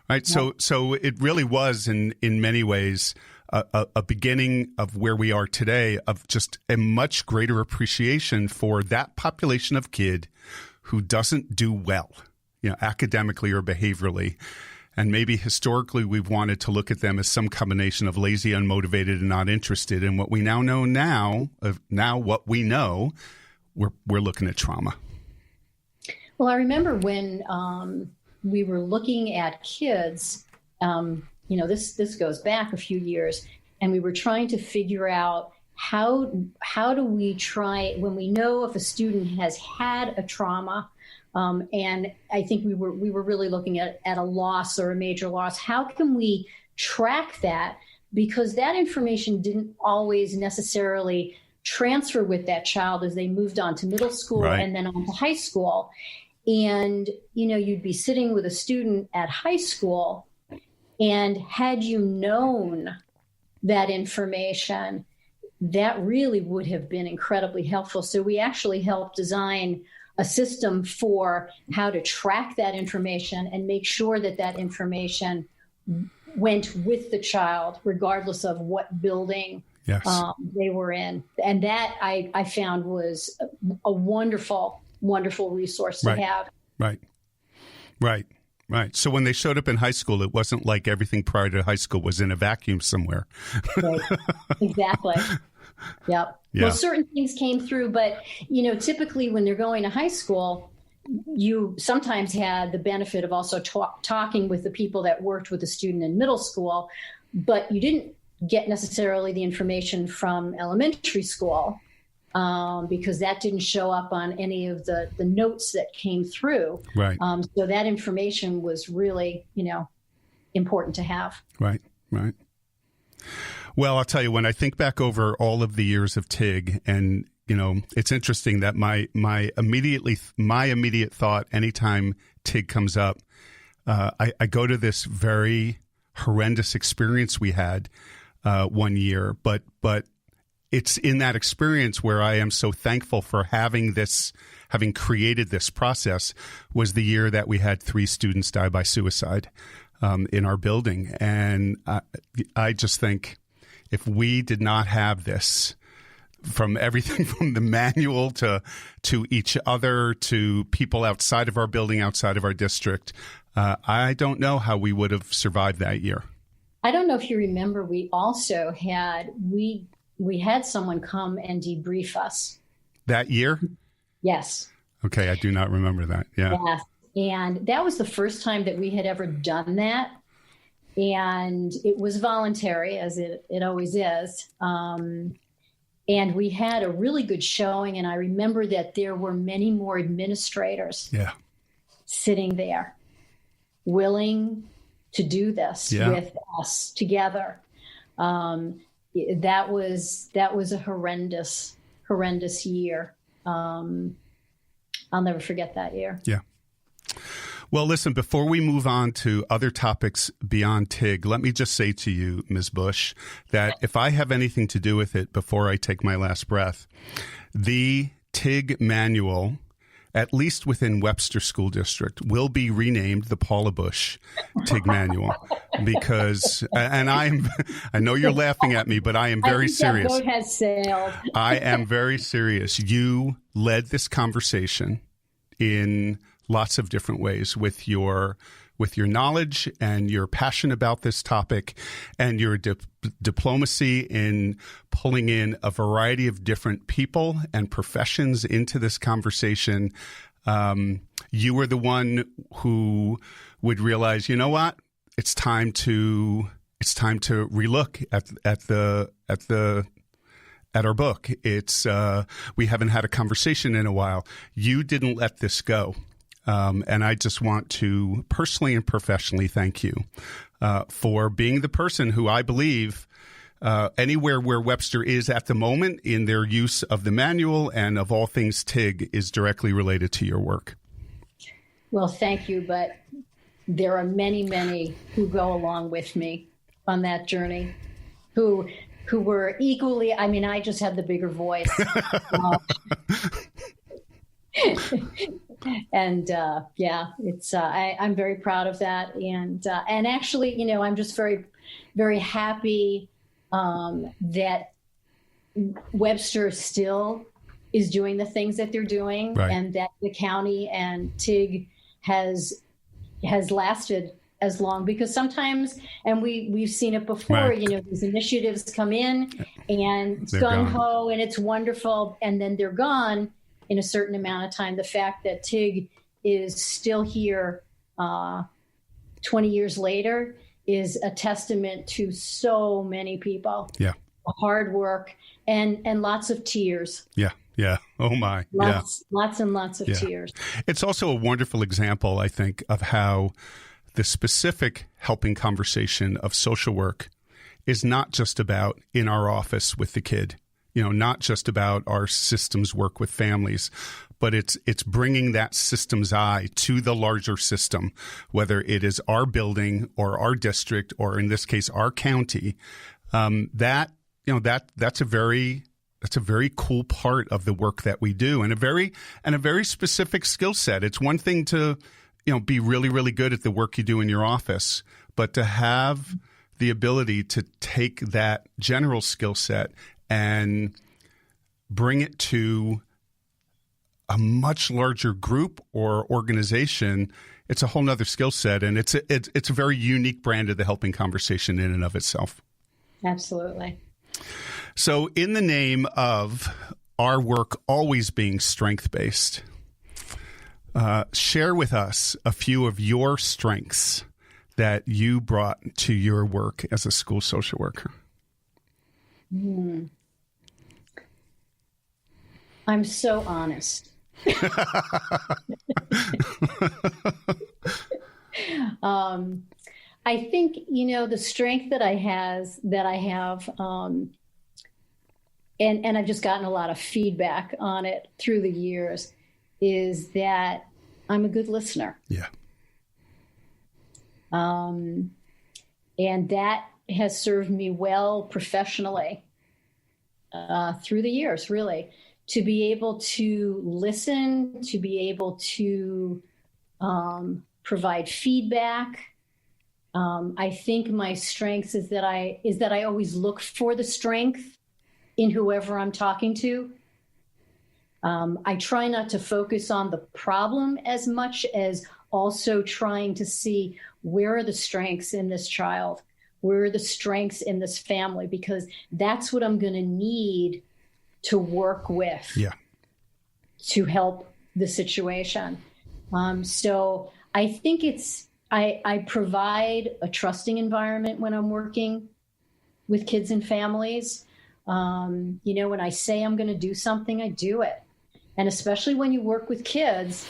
right? Yep. So it really was in many ways a beginning of where we are today, of just a much greater appreciation for that population of kid who doesn't do well, academically or behaviorally. And maybe historically we've wanted to look at them as some combination of lazy, unmotivated, and not interested. And what we now know, what we know, we're looking at trauma. Well, I remember when we were looking at kids, this goes back a few years, and we were trying to figure out how do we try, when we know if a student has had a trauma, and I think we were really looking at a loss or a major loss, how can we track that? Because that information didn't always necessarily transfer with that child as they moved on to middle school and then on to high school. And, you'd be sitting with a student at high school, and had you known that information, that really would have been incredibly helpful. So we actually helped design a system for how to track that information and make sure that that information went with the child, regardless of what building they were in. And that I found was a wonderful, wonderful resource to have. Right. So when they showed up in high school, it wasn't like everything prior to high school was in a vacuum somewhere. Right. Exactly. Yep. Yeah. Well, certain things came through, but, typically when they're going to high school, you sometimes had the benefit of also talking with the people that worked with the student in middle school, but you didn't get necessarily the information from elementary school because that didn't show up on any of the notes that came through. Right. So that information was really, important to have. Right. Well, I'll tell you, when I think back over all of the years of TIG, and it's interesting that my immediate thought anytime TIG comes up, I go to this very horrendous experience we had one year, but it's in that experience where I am so thankful for having created this process, was the year that we had 3 students die by suicide in our building. And I just think if we did not have this, from everything from the manual to each other, to people outside of our building, outside of our district, I don't know how we would have survived that year. I don't know if you remember, we also had, we had someone come and debrief us. That year? Yes. Okay, I do not remember that. Yeah. Yes. And that was the first time that we had ever done that. And it was voluntary, as it always is. And we had a really good showing. And I remember that there were many more administrators sitting there willing to do this with us together. That was a horrendous year. I'll never forget that year. Yeah. Well, listen, before we move on to other topics beyond TIG, let me just say to you, Ms. Busch, that if I have anything to do with it before I take my last breath, the TIG manual, at least within Webster School District, will be renamed the Paula Busch TIG manual, because, and I know you're laughing at me, but I am very serious. That boat has sailed. I am very serious. You led this conversation in lots of different ways with your knowledge and your passion about this topic, and your diplomacy in pulling in a variety of different people and professions into this conversation. You were the one who would realize, you know what, it's time to relook at our book. It's we haven't had a conversation in a while. You didn't let this go. And I just want to personally and professionally thank you for being the person who I believe anywhere where Webster is at the moment in their use of the manual and of all things TIG is directly related to your work. Well, thank you. But there are many, many who go along with me on that journey who were equally, I mean, I just had the bigger voice. And it's I'm very proud of that, and actually, I'm just very, very happy that Webster still is doing the things that they're doing, right, and that the county and TIG has lasted as long, because sometimes, and we've seen it before, right, these initiatives come in and it's gung-ho and it's wonderful, and then they're gone in a certain amount of time. The fact that TIG is still here 20 years later is a testament to so many people. Yeah. Hard work and lots of tears. Yeah. Yeah. Oh my. Lots and lots of tears. It's also a wonderful example, I think, of how the specific helping conversation of social work is not just about in our office with the kid. Not just about our systems work with families, but it's bringing that system's eye to the larger system, whether it is our building or our district, or in this case, our county. That that's a very cool part of the work that we do, and a very specific skill set. It's one thing to, be really, really good at the work you do in your office, but to have the ability to take that general skill set and bring it to a much larger group or organization, it's a whole nother skill set, and it's a very unique brand of the helping conversation in and of itself. Absolutely. So in the name of our work always being strength-based, share with us a few of your strengths that you brought to your work as a school social worker. I'm so honest. I think, the strength that I have, and I've just gotten a lot of feedback on it through the years, is that I'm a good listener. Yeah. And that has served me well professionally through the years, really, to be able to listen, to be able to provide feedback. I think my strengths is that I always look for the strength in whoever I'm talking to. I try not to focus on the problem as much as also trying to see where are the strengths in this child, where are the strengths in this family, because that's what I'm going to need to work with to help the situation. So I think I provide a trusting environment when I'm working with kids and families. When I say I'm going to do something, I do it. And especially when you work with kids,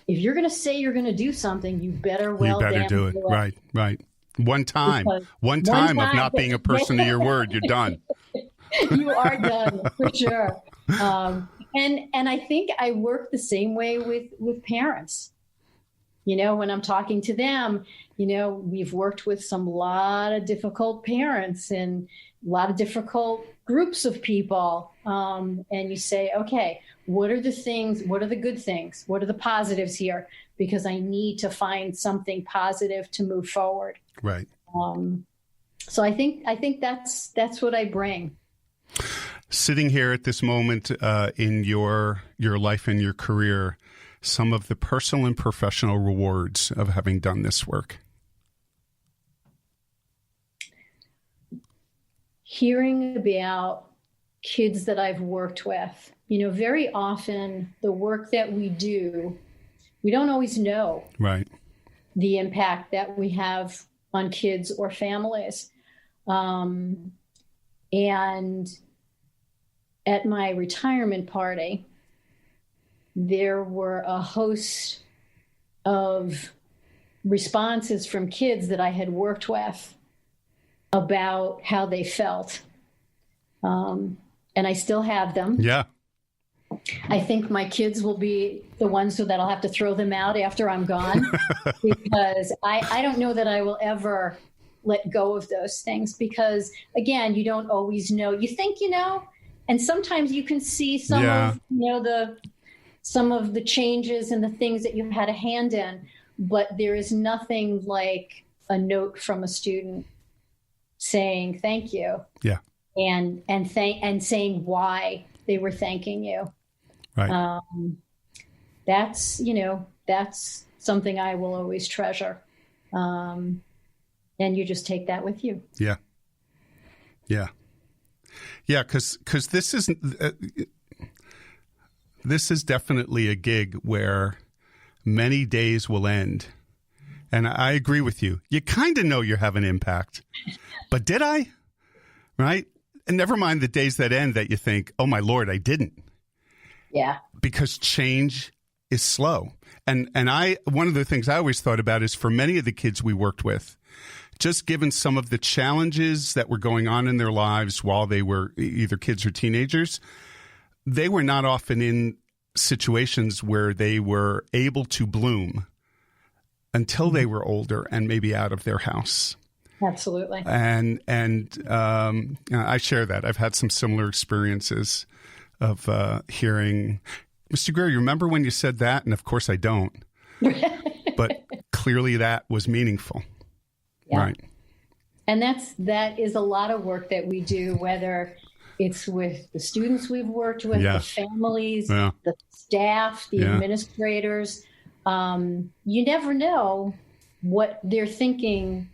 if you're going to say you're going to do something, you better do it. Right. One time of not being a person of your word, you're done. You are done for sure. And I think I work the same way with parents. When I'm talking to them, we've worked with lot of difficult parents and a lot of difficult groups of people. And you say, okay, what are the things? What are the good things? What are the positives here? Because I need to find something positive to move forward. Right. So I think that's what I bring. Sitting here at this moment in your life and your career, some of the personal and professional rewards of having done this work. Hearing about kids that I've worked with, very often the work that we do, we don't always know the impact that we have on kids or families. And at my retirement party, there were a host of responses from kids that I had worked with about how they felt. And I still have them. Yeah. I think my kids will be the ones that I'll have to throw them out after I'm gone because I don't know that I will ever let go of those things because, again, you don't always know. You think you know, and sometimes you can see some of the changes and the things that you had a hand in, but there is nothing like a note from a student saying thank you. Yeah. And saying why they were thanking you. Right. That's something I will always treasure. And you just take that with you. Yeah. Yeah. Yeah. Cause this is definitely a gig where many days will end. And I agree with you. You kind of know you have an impact, but did I? Right. And never mind the days that end that you think, oh my Lord, I didn't. Yeah. Because change is slow. And one of the things I always thought about is for many of the kids we worked with, just given some of the challenges that were going on in their lives while they were either kids or teenagers, they were not often in situations where they were able to bloom until they were older and maybe out of their house. Absolutely. And I share that. I've had some similar experiences of hearing, Mr. Greer, you remember when you said that? And of course I don't. But clearly that was meaningful. Yeah. Right. And that is a lot of work that we do, whether it's with the students we've worked with, the families, the staff, the administrators. You never know what they're thinking,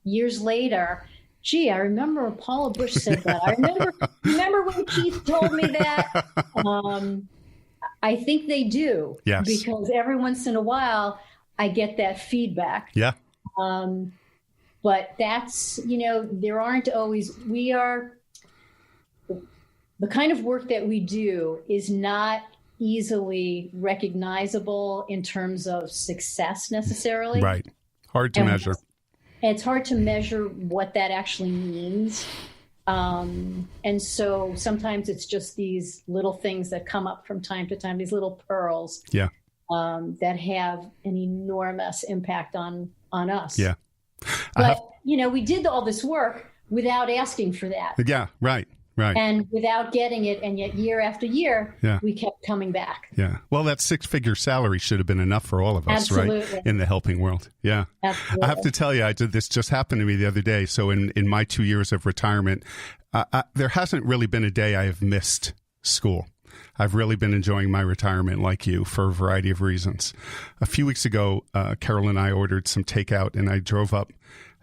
years later. Gee, I remember Paula Busch said that. I remember when Keith told me that. I think they do. Yes. Because every once in a while I get that feedback. Yeah. But that's, there aren't always, the kind of work that we do is not easily recognizable in terms of success necessarily. Right. Hard to measure. It's hard to measure what that actually means. And so sometimes it's just these little things that come up from time to time, these little pearls that have an enormous impact on us. Yeah. But, we did all this work without asking for that. Yeah, right. And without getting it, and yet year after year, we kept coming back. Yeah. Well, that 6-figure salary should have been enough for all of us, right? In the helping world. Yeah. Absolutely. I have to tell you, this just happened to me the other day. So in my 2 years of retirement, there hasn't really been a day I have missed school. I've really been enjoying my retirement like you for a variety of reasons. A few weeks ago, Carol and I ordered some takeout, and I drove up,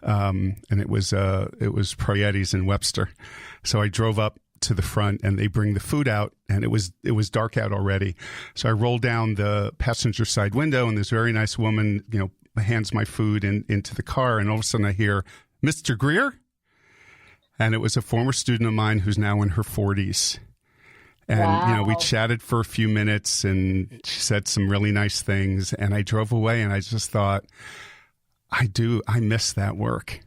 and it was Proyetti's in Webster. So I drove up to the front, and they bring the food out, and it was dark out already. So I rolled down the passenger side window, and this very nice woman, hands my food into the car, and all of a sudden I hear, "Mr. Greer?" And it was a former student of mine who's now in her 40s. And, we chatted for a few minutes, and she said some really nice things. And I drove away, and I just thought, I miss that work.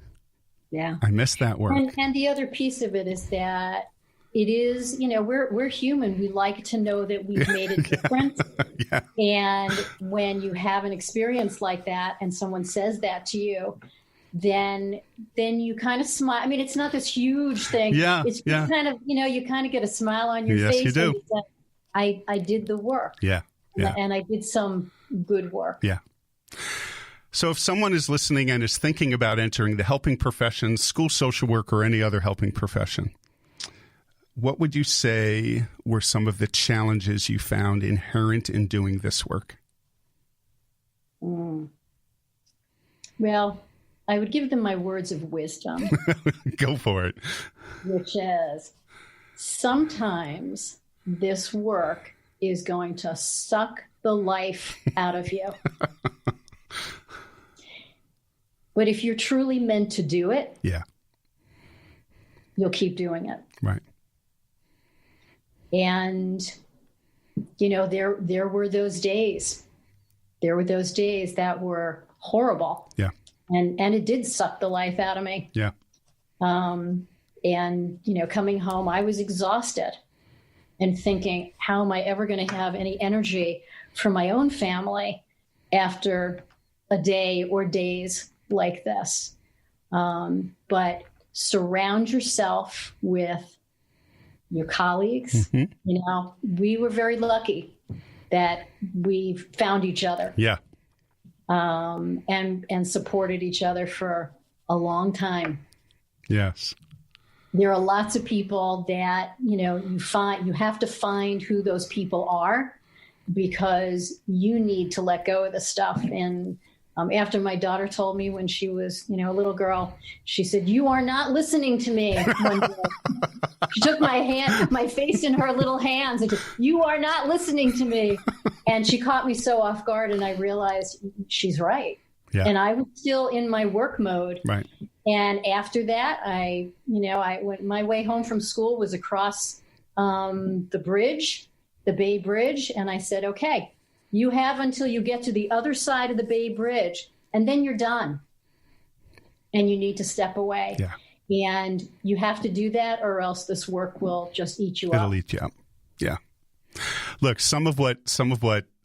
Yeah. I miss that work. And the other piece of it is that it is, we're human. We like to know that we've made a difference. Yeah. And when you have an experience like that and someone says that to you, then you kind of smile. I mean, it's not this huge thing. Yeah. It's kind of, you kind of get a smile on your face. Yes, you do. I did the work. Yeah. And I did some good work. Yeah. So if someone is listening and is thinking about entering the helping profession, school social work, or any other helping profession, what would you say were some of the challenges you found inherent in doing this work? Well, I would give them my words of wisdom. Go for it. Which is, sometimes this work is going to suck the life out of you. But if you're truly meant to do it, you'll keep doing it. Right. And, there were those days. There were those days that were horrible. Yeah. And it did suck the life out of me. Yeah. And, coming home, I was exhausted and thinking, how am I ever going to have any energy for my own family after a day or days like this? But surround yourself with your colleagues. Mm-hmm. We were very lucky that we found each other. Yeah. And supported each other for a long time. Yes. There are lots of people that, you have to find who those people are, because you need to let go of the stuff. And after my daughter told me when she was, a little girl, she said, "You are not listening to me." One day. She took my face in her little hands and said, "You are not listening to me." And she caught me so off guard, and I realized she's right. Yeah. And I was still in my work mode. Right. And after that, I went, my way home from school was across the bridge, the Bay Bridge. And I said, okay, you have until you get to the other side of the Bay Bridge, and then you're done. And you need to step away. Yeah. And you have to do that, or else this work will just eat you up. It'll eat you up. Yeah. Look, some of what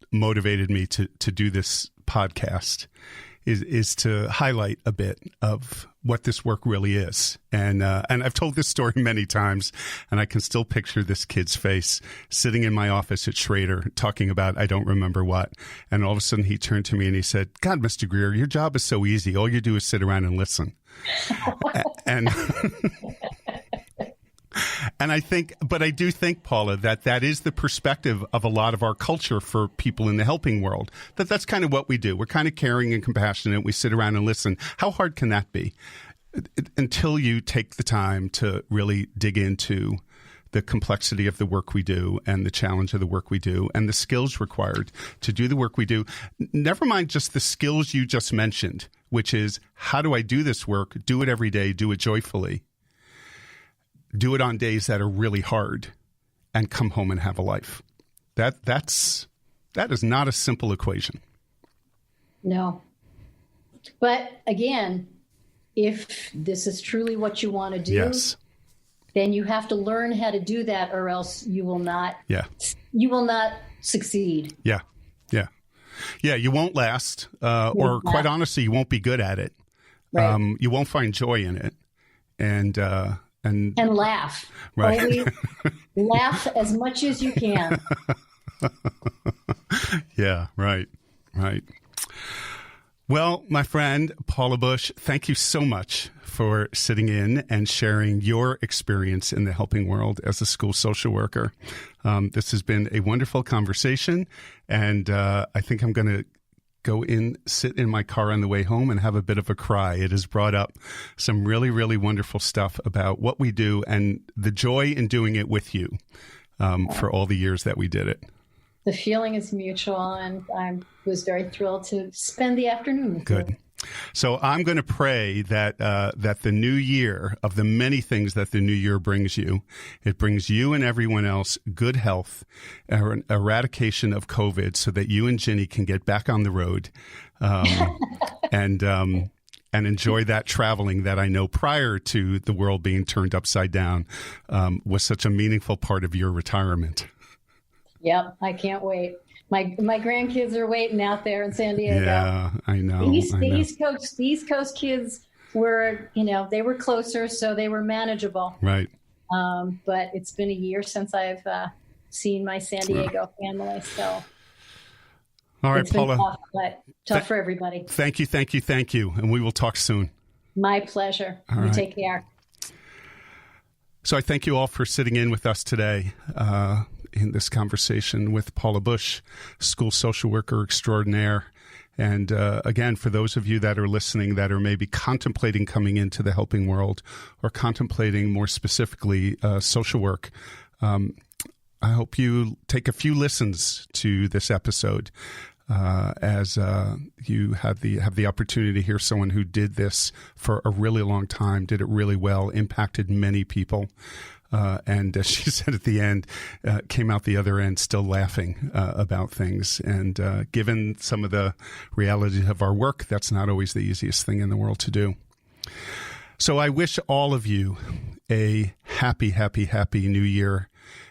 motivated me to do this podcast is to highlight a bit of what this work really is. And I've told this story many times, and I can still picture this kid's face sitting in my office at Schrader talking about I don't remember what. And all of a sudden he turned to me and he said, God, Mr. Greer, your job is so easy. All you do is sit around and listen. And and I do think, Paula, that is the perspective of a lot of our culture for people in the helping world, that's kind of what we do. We're kind of caring and compassionate. We sit around and listen. How hard can that be? Until you take the time to really dig into the complexity of the work we do and the challenge of the work we do and the skills required to do the work we do. Never mind just the skills you just mentioned, which is how do I do this work, do it every day, do it joyfully. Do it on days that are really hard and come home and have a life. That is not a simple equation. No. But again, if this is truly what you want to do, yes, then you have to learn how to do that, or else you will not succeed. Yeah. You won't last, or quite honestly, you won't be good at it. Right. You won't find joy in it. And laugh. Right. Always laugh as much as you can. Yeah, right. Well, my friend, Paula Busch, thank you so much for sitting in and sharing your experience in the helping world as a school social worker. This has been a wonderful conversation, and I think I'm going to go sit in my car on the way home and have a bit of a cry. It has brought up some really, really wonderful stuff about what we do and the joy in doing it with you for all the years that we did it. The feeling is mutual, and I was very thrilled to spend the afternoon with you. So I'm going to pray that the new year, of the many things that the new year brings you, it brings you and everyone else good health, an eradication of COVID, so that you and Ginny can get back on the road and enjoy that traveling that I know prior to the world being turned upside down was such a meaningful part of your retirement. Yep, I can't wait. My grandkids are waiting out there in San Diego. Yeah, I know. The East Coast kids were, they were closer, so they were manageable. Right. But it's been a year since I've seen my San Diego family. So, all right, it's Paula. been tough for everybody. Thank you, and we will talk soon. My pleasure. All you right. Take care. So I thank you all for sitting in with us today. In this conversation with Paula Busch, school social worker extraordinaire. And again, for those of you that are listening that are maybe contemplating coming into the helping world or contemplating more specifically social work, I hope you take a few listens to this episode as you have the opportunity to hear someone who did this for a really long time, did it really well, impacted many people. And as she said at the end, came out the other end still laughing about things. And given some of the realities of our work, that's not always the easiest thing in the world to do. So I wish all of you a happy, happy, happy new year,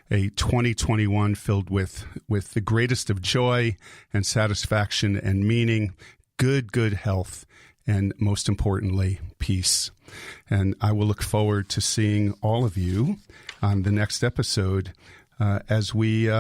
a 2021 filled with the greatest of joy and satisfaction and meaning, good health, and most importantly, peace. And I will look forward to seeing all of you on the next episode as we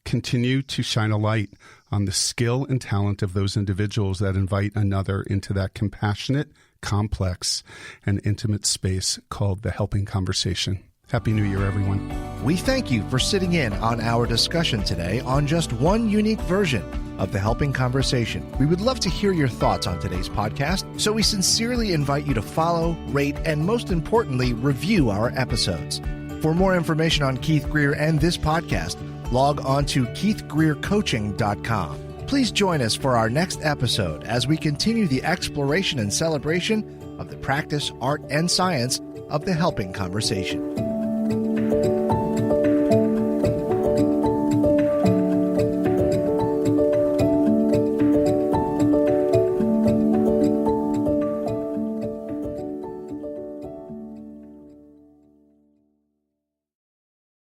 continue to shine a light on the skill and talent of those individuals that invite another into that compassionate, complex, and intimate space called the helping conversation. Happy New Year, everyone. We thank you for sitting in on our discussion today on just one unique version of the Helping Conversation. We would love to hear your thoughts on today's podcast, so we sincerely invite you to follow, rate, and most importantly, review our episodes. For more information on Keith Greer and this podcast, log on to keithgreercoaching.com. Please join us for our next episode as we continue the exploration and celebration of the practice, art, and science of the Helping Conversation.